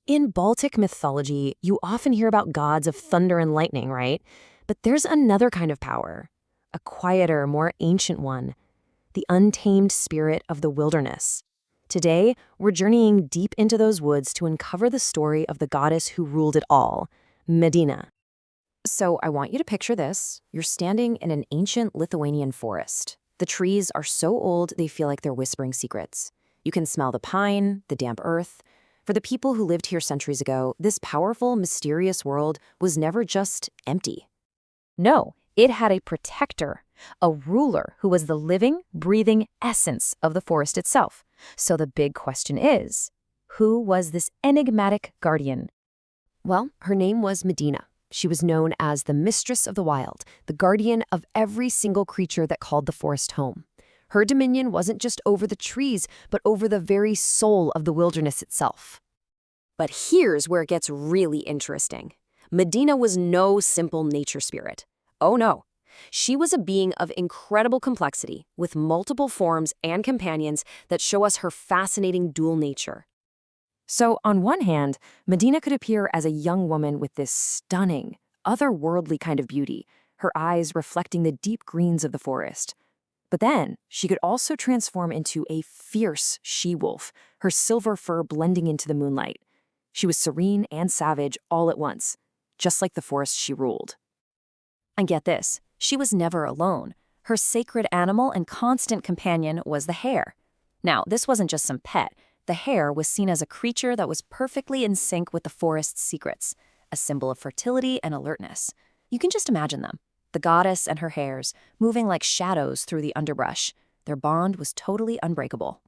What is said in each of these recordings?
In Baltic mythology, you often hear about gods of thunder and lightning, right? But there's another kind of power, a quieter, more ancient one, the untamed spirit of the wilderness. Today, we're journeying deep into those woods to uncover the story of the goddess who ruled it all, Medina. So I want you to picture this. You're standing in an ancient Lithuanian forest. The trees are so old they feel like they're whispering secrets. You can smell the pine, the damp earth. For the people who lived here centuries ago, this powerful, mysterious world was never just empty. No, it had a protector, a ruler who was the living, breathing essence of the forest itself. So the big question is, who was this enigmatic guardian? Well, her name was Medina. She was known as the mistress of the wild, the guardian of every single creature that called the forest home. Her dominion wasn't just over the trees, but over the very soul of the wilderness itself. But here's where it gets really interesting. Medina was no simple nature spirit. Oh no. She was a being of incredible complexity, with multiple forms and companions that show us her fascinating dual nature. So, on one hand, Medina could appear as a young woman with this stunning, otherworldly kind of beauty, her eyes reflecting the deep greens of the forest. But then, she could also transform into a fierce she-wolf, her silver fur blending into the moonlight. She was serene and savage all at once, just like the forest she ruled. And get this, she was never alone. Her sacred animal and constant companion was the hare. Now, this wasn't just some pet. The hare was seen as a creature that was perfectly in sync with the forest's secrets, a symbol of fertility and alertness. You can just imagine them, the goddess and her hares, moving like shadows through the underbrush. Their bond was totally unbreakable.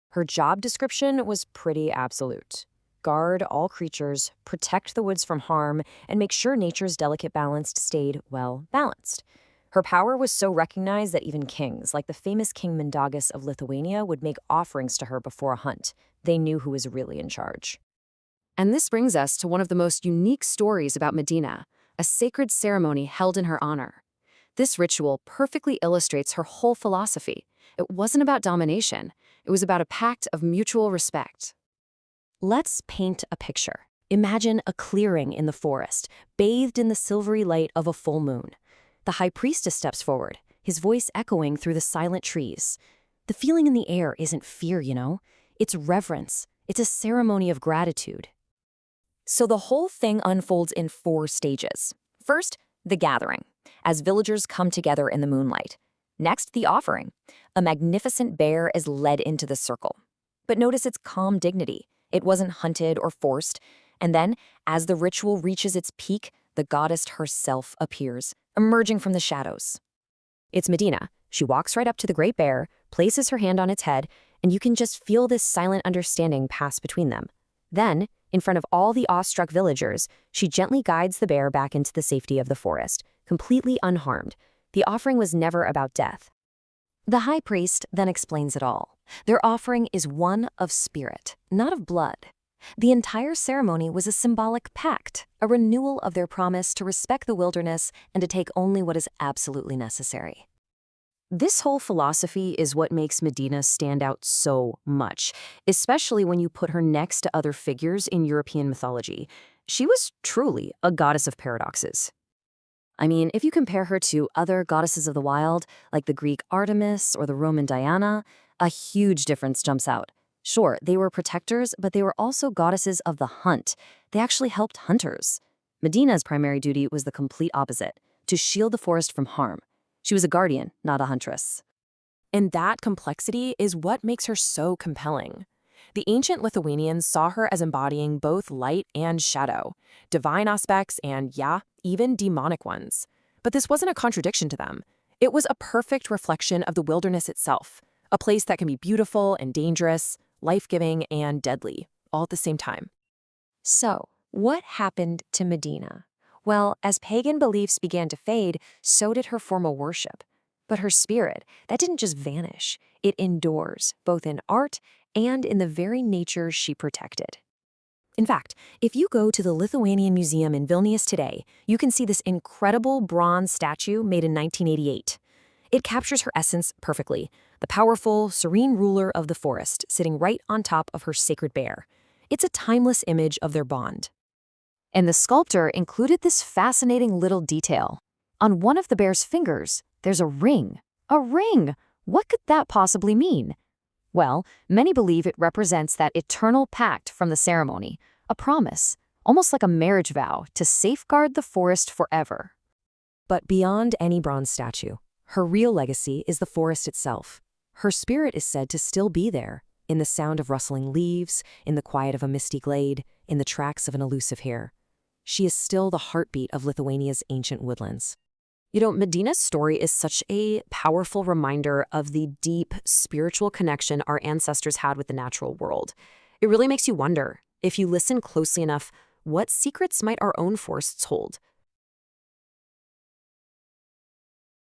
Her job description was pretty absolute. Guard all creatures, protect the woods from harm, and make sure nature's delicate balance stayed well balanced. Her power was so recognized that even kings, like the famous King Mindaugas of Lithuania, would make offerings to her before a hunt. They knew who was really in charge. And this brings us to one of the most unique stories about Medina, a sacred ceremony held in her honor. This ritual perfectly illustrates her whole philosophy. It wasn't about domination. It was about a pact of mutual respect. Let's paint a picture. Imagine a clearing in the forest, bathed in the silvery light of a full moon. The high priestess steps forward, his voice echoing through the silent trees. The feeling in the air isn't fear, It's reverence. It's a ceremony of gratitude. So the whole thing unfolds in 4 stages. First, the gathering, as villagers come together in the moonlight. Next, the offering. A magnificent bear is led into the circle. But notice its calm dignity. It wasn't hunted or forced. And then, as the ritual reaches its peak, the goddess herself appears, emerging from the shadows. It's Medina. She walks right up to the great bear, places her hand on its head, and you can just feel this silent understanding pass between them. Then, in front of all the awestruck villagers, she gently guides the bear back into the safety of the forest, completely unharmed. The offering was never about death. The high priest then explains it all. Their offering is one of spirit, not of blood. The entire ceremony was a symbolic pact, a renewal of their promise to respect the wilderness and to take only what is absolutely necessary. This whole philosophy is what makes Medina stand out so much, especially when you put her next to other figures in European mythology. She was truly a goddess of paradoxes. I mean, if you compare her to other goddesses of the wild, like the Greek Artemis or the Roman Diana, a huge difference jumps out. Sure, they were protectors, but they were also goddesses of the hunt. They actually helped hunters. Medina's primary duty was the complete opposite, to shield the forest from harm. She was a guardian, not a huntress. And that complexity is what makes her so compelling. The ancient Lithuanians saw her as embodying both light and shadow, divine aspects and, even demonic ones. But this wasn't a contradiction to them. It was a perfect reflection of the wilderness itself, a place that can be beautiful and dangerous, life-giving and deadly, all at the same time. So, what happened to Medina? Well, as pagan beliefs began to fade, so did her formal worship. But her spirit, that didn't just vanish. It endures, both in art and in the very nature she protected. In fact, if you go to the Lithuanian Museum in Vilnius today, you can see this incredible bronze statue made in 1988. It captures her essence perfectly, the powerful, serene ruler of the forest sitting right on top of her sacred bear. It's a timeless image of their bond. And the sculptor included this fascinating little detail. On one of the bear's fingers, there's a ring. A ring! What could that possibly mean? Well, many believe it represents that eternal pact from the ceremony, a promise, almost like a marriage vow to safeguard the forest forever. But beyond any bronze statue, her real legacy is the forest itself. Her spirit is said to still be there, in the sound of rustling leaves, in the quiet of a misty glade, in the tracks of an elusive hare. She is still the heartbeat of Lithuania's ancient woodlands. Medina's story is such a powerful reminder of the deep spiritual connection our ancestors had with the natural world. It really makes you wonder, if you listen closely enough, what secrets might our own forests hold?